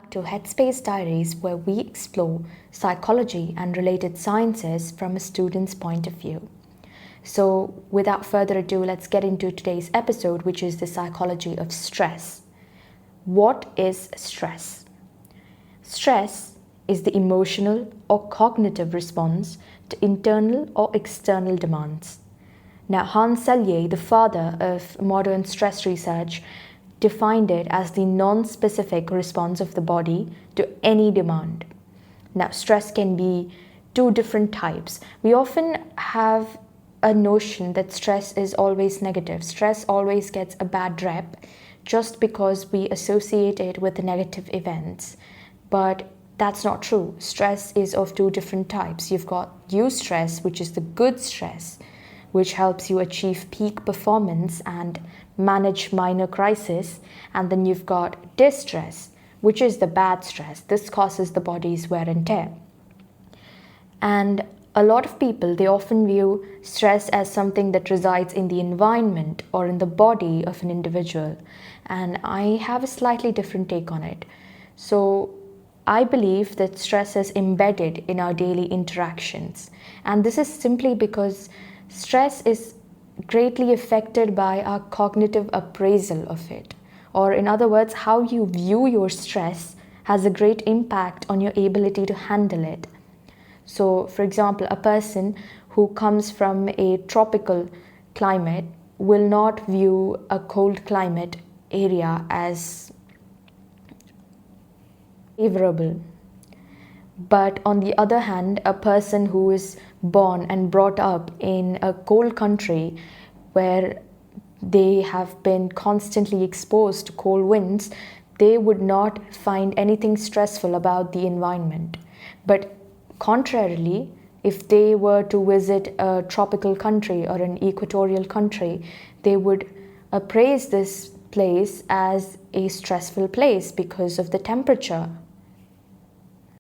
back to Headspace Diaries, where we explore psychology and related sciences from a student's point of view. So, without further ado, let's get into today's episode, which is the psychology of stress. What is stress? Stress is the emotional or cognitive response to internal or external demands. Now, Hans Selye, the father of modern stress research, defined it as the non-specific response of the body to any demand. Now, stress can be two different types. We often have a notion that stress is always negative. Stress always gets a bad rep just because we associate it with negative events. But that's not true. Stress is of two different types. You've got eustress, which is the good stress, which helps you achieve peak performance and manage minor crises. And then you've got distress, which is the bad stress. This causes the body's wear and tear. And a lot of people, they often view stress as something that resides in the environment or in the body of an individual. And I have a slightly different take on it. So I believe that stress is embedded in our daily interactions. And this is simply because stress is greatly affected by our cognitive appraisal of it. Or in other words, how you view your stress has a great impact on your ability to handle it. So, for example, a person who comes from a tropical climate will not view a cold climate area as favorable. But on the other hand, a person who is born and brought up in a cold country where they have been constantly exposed to cold winds, they would not find anything stressful about the environment. But contrarily, if they were to visit a tropical country or an equatorial country, they would appraise this place as a stressful place because of the temperature.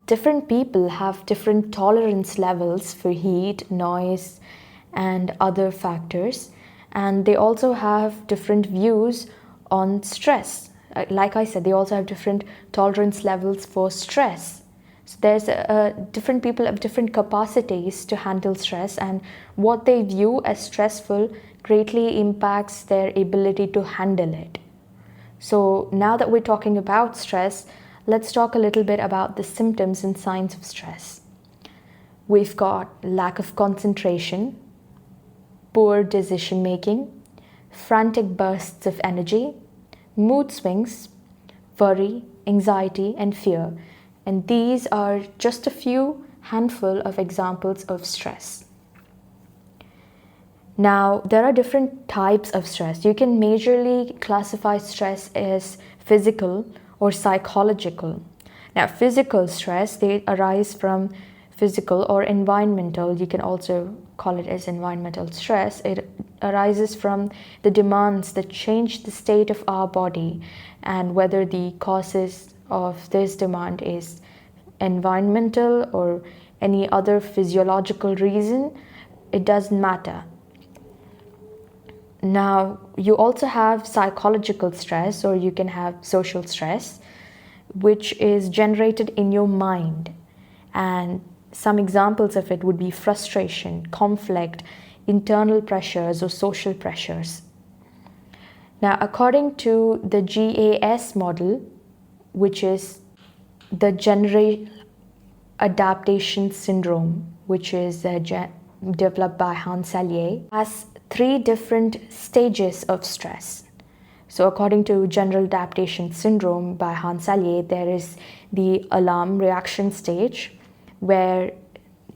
Different people have different tolerance levels for heat, noise, and other factors, and they also have different views on stress. Like I said, they also have different tolerance levels for stress. So there's different people have different capacities to handle stress, and what they view as stressful greatly impacts their ability to handle it. So now that we're talking about stress, let's talk a little bit about the symptoms and signs of stress. We've got lack of concentration, poor decision making, frantic bursts of energy, mood swings, worry, anxiety, and fear. And these are just a few handful of examples of stress. Now, there are different types of stress. You can majorly classify stress as physical or psychological. Now, physical stress, they arise from physical or environmental. You can also call it as environmental stress. It arises from the demands that change the state of our body, and whether the causes of this demand is environmental or any other physiological reason, it doesn't matter. Now, you also have psychological stress, or you can have social stress, which is generated in your mind. And some examples of it would be frustration, conflict, internal pressures, or social pressures. Now, according to the GAS model, which is the General Adaptation Syndrome, which is developed by Hans Selye, has 3 different stages of stress. So according to General Adaptation Syndrome by Hans Selye, there is the alarm reaction stage, where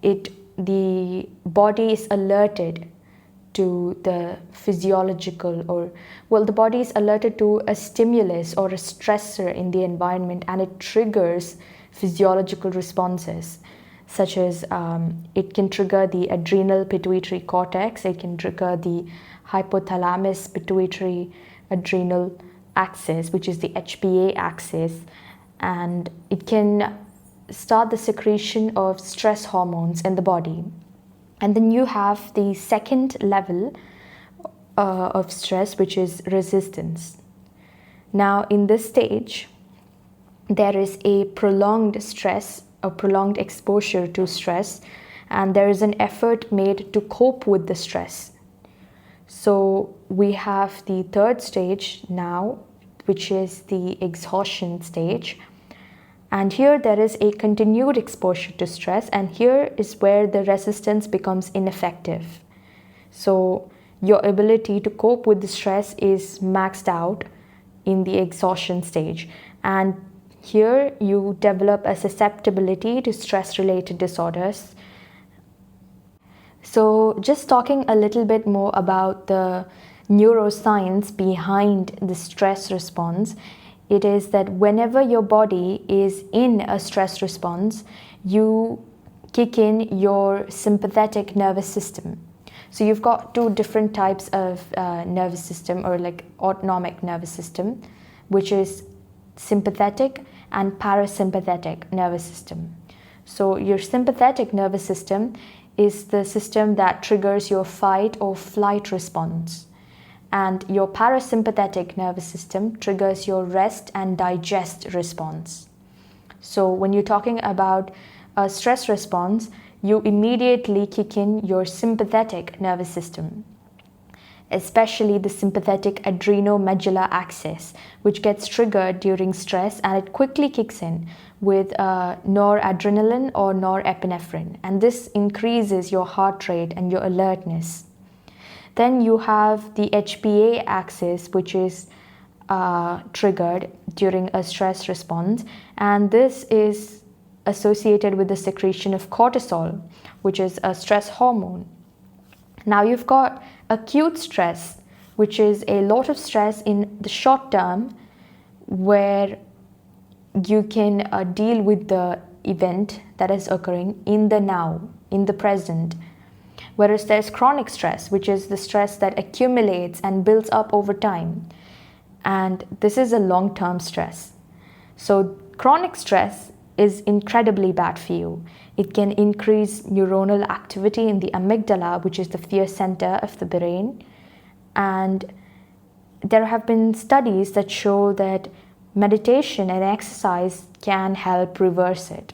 the body is alerted to the physiological the body is alerted to a stimulus or a stressor in the environment, and it triggers physiological responses, such as it can trigger the adrenal pituitary cortex, it can trigger the hypothalamus pituitary adrenal axis, which is the HPA axis, and it can start the secretion of stress hormones in the body. And then you have the second level of stress, which is resistance. Now, in this stage, there is a prolonged stress, a prolonged exposure to stress, and there is an effort made to cope with the stress. So we have the third stage now, which is the exhaustion stage. And here there is a continued exposure to stress, and here is where the resistance becomes ineffective. So your ability to cope with the stress is maxed out in the exhaustion stage. And here you develop a susceptibility to stress-related disorders. So just talking a little bit more about the neuroscience behind the stress response, it is that whenever your body is in a stress response, you kick in your sympathetic nervous system. So you've got two different types of nervous system, or like autonomic nervous system, which is sympathetic and parasympathetic nervous system. So your sympathetic nervous system is the system that triggers your fight or flight response. And your parasympathetic nervous system triggers your rest and digest response. So when you're talking about a stress response, you immediately kick in your sympathetic nervous system, especially the sympathetic adrenomedular axis, which gets triggered during stress, and it quickly kicks in with noradrenaline or norepinephrine, and this increases your heart rate and your alertness. Then you have the HPA axis, which is triggered during a stress response, and this is associated with the secretion of cortisol, which is a stress hormone. Now you've got acute stress, which is a lot of stress in the short term, where you can deal with the event that is occurring in the now, in the present. Whereas there's chronic stress, which is the stress that accumulates and builds up over time. And this is a long-term stress. So chronic stress is incredibly bad for you. It can increase neuronal activity in the amygdala, which is the fear center of the brain. And there have been studies that show that meditation and exercise can help reverse it.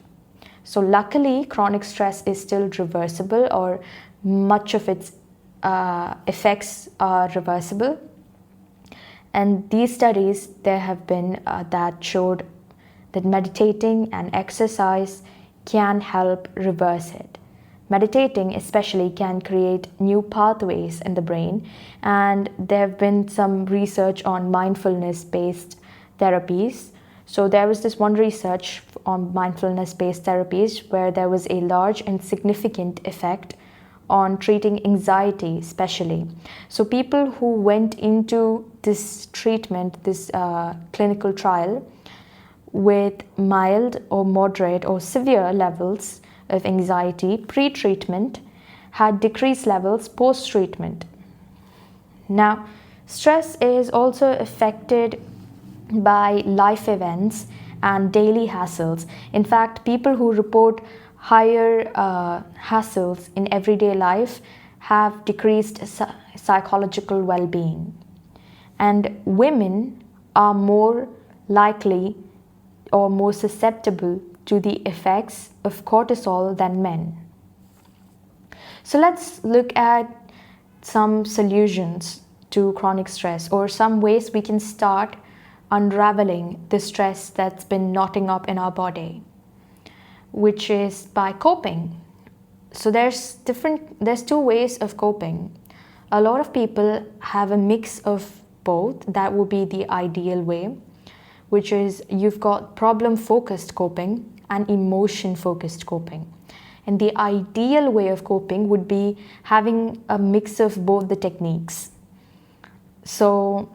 So luckily, chronic stress is still reversible, or much of its effects are reversible. And these studies, there have been that showed that meditating and exercise can help reverse it. Meditating especially can create new pathways in the brain, and there have been some research on mindfulness-based therapies. So there was this one research on mindfulness-based therapies where there was a large and significant effect on treating anxiety especially. So people who went into this treatment, this clinical trial, with mild or moderate or severe levels of anxiety pre-treatment had decreased levels post-treatment. Now, stress is also affected by life events and daily hassles. In fact, people who report higher hassles in everyday life have decreased psychological well-being. And women are more likely or more susceptible to the effects of cortisol than men. So let's look at some solutions to chronic stress, or some ways we can start unraveling the stress that's been knotting up in our body, which is by coping. So there's two ways of coping. A lot of people have a mix of both. That would be the ideal way, which is you've got problem-focused coping and emotion-focused coping. And the ideal way of coping would be having a mix of both the techniques. So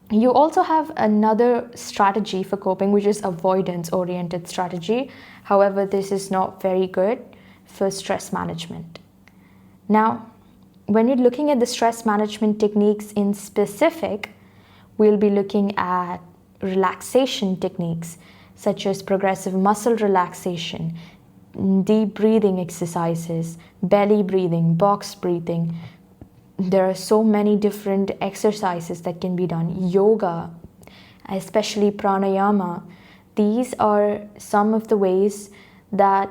you also have another strategy for coping, which is avoidance-oriented strategy. However, this is not very good for stress management. Now, when you're looking at the stress management techniques in specific, we'll be looking at relaxation techniques such as progressive muscle relaxation, deep breathing exercises, belly breathing, box breathing. There are so many different exercises that can be done. Yoga, especially pranayama, these are some of the ways that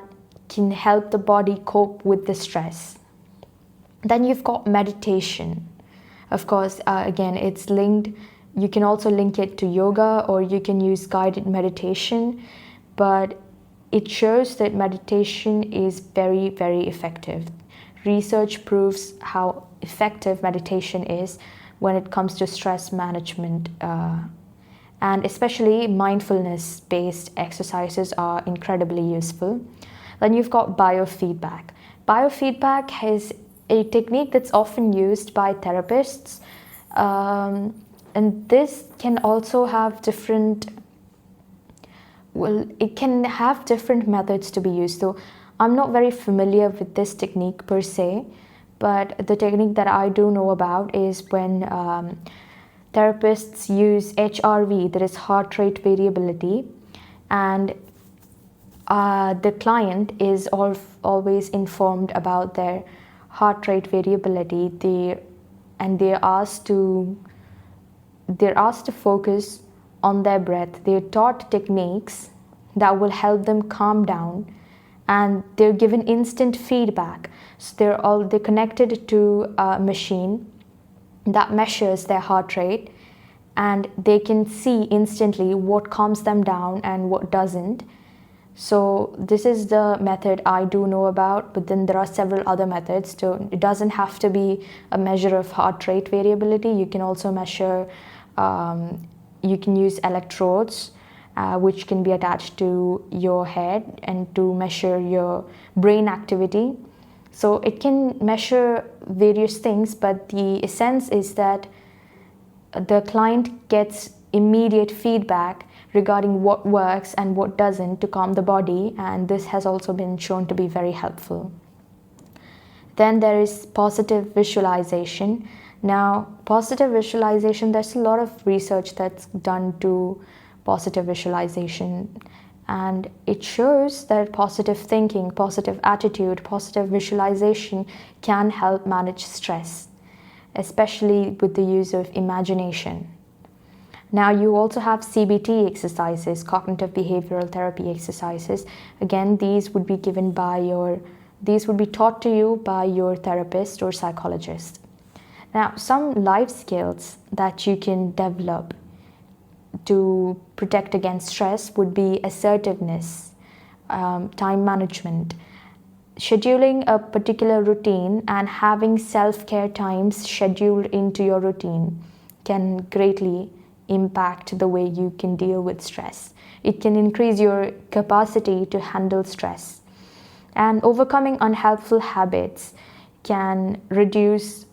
can help the body cope with the stress. Then you've got meditation. Of course, again, it's linked. You can also link it to yoga, or you can use guided meditation, but it shows that meditation is very, very effective. Research proves how effective meditation is when it comes to stress management, and especially mindfulness-based exercises are incredibly useful. Then you've got biofeedback. Biofeedback is a technique that's often used by therapists, and this can also have different methods to be used. So I'm not very familiar with this technique per se, but the technique that I do know about is when therapists use HRV, that is heart rate variability, and the client is always informed about their heart rate variability. They're asked to focus on their breath. They're taught techniques that will help them calm down, and they're given instant feedback. So they're connected to a machine that measures their heart rate, and they can see instantly what calms them down and what doesn't. So this is the method I do know about, but then there are several other methods. So it doesn't have to be a measure of heart rate variability. You can also measure, you can use electrodes, which can be attached to your head and to measure your brain activity. So it can measure various things, but the essence is that the client gets immediate feedback regarding what works and what doesn't to calm the body, and this has also been shown to be very helpful. Then there is positive visualization. Now, positive visualization, there's a lot of research that's done to positive visualization, and it shows that positive thinking, positive attitude, positive visualization can help manage stress, especially with the use of imagination. Now you also have CBT exercises, cognitive behavioral therapy exercises. Again, these would be taught to you by your therapist or psychologist. Now, some life skills that you can develop to protect against stress would be assertiveness, time management, scheduling a particular routine, and having self-care times scheduled into your routine can greatly impact the way you can deal with stress. It can increase your capacity to handle stress. And overcoming unhelpful habits can reduce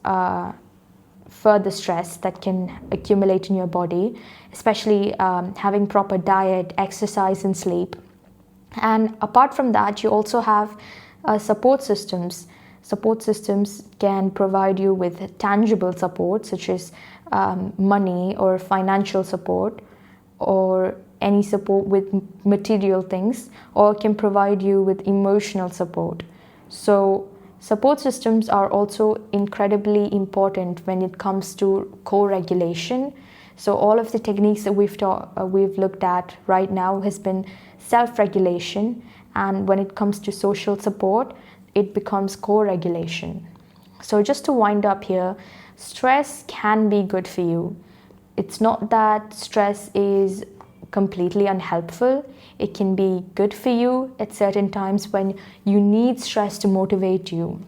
further stress that can accumulate in your body, especially having proper diet, exercise, and sleep. And apart from that, you also have support systems. Support systems can provide you with tangible support, such as money or financial support, or any support with material things, or can provide you with emotional support. So support systems are also incredibly important when it comes to co-regulation. So all of the techniques that we've looked at right now has been self-regulation, and when it comes to social support, it becomes co-regulation. So just to wind up here, stress can be good for you. It's not that stress is completely unhelpful. It can be good for you at certain times when you need stress to motivate you.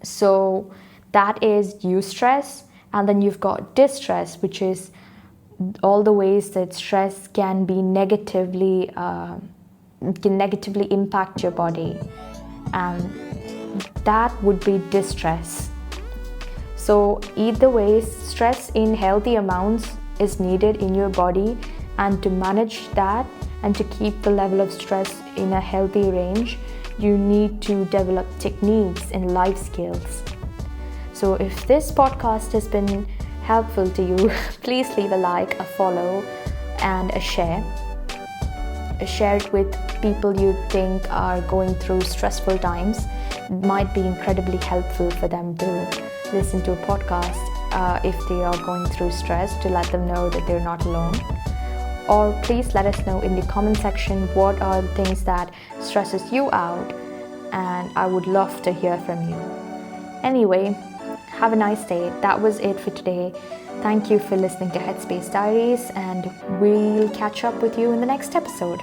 So that is eustress, and then you've got distress, which is all the ways that stress can negatively impact your body, and that would be distress. So either way, stress in healthy amounts is needed in your body, and to manage that and to keep the level of stress in a healthy range, you need to develop techniques and life skills. So if this podcast has been helpful to you, please leave a like, a follow, and a share. Share it with people you think are going through stressful times. It might be incredibly helpful for them to listen to a podcast if they are going through stress, to let them know that they're not alone. Or please let us know in the comment section what are the things that stresses you out, and I would love to hear from you. Anyway, have a nice day. That was it for today. Thank you for listening to Headspace Diaries, and we'll catch up with you in the next episode.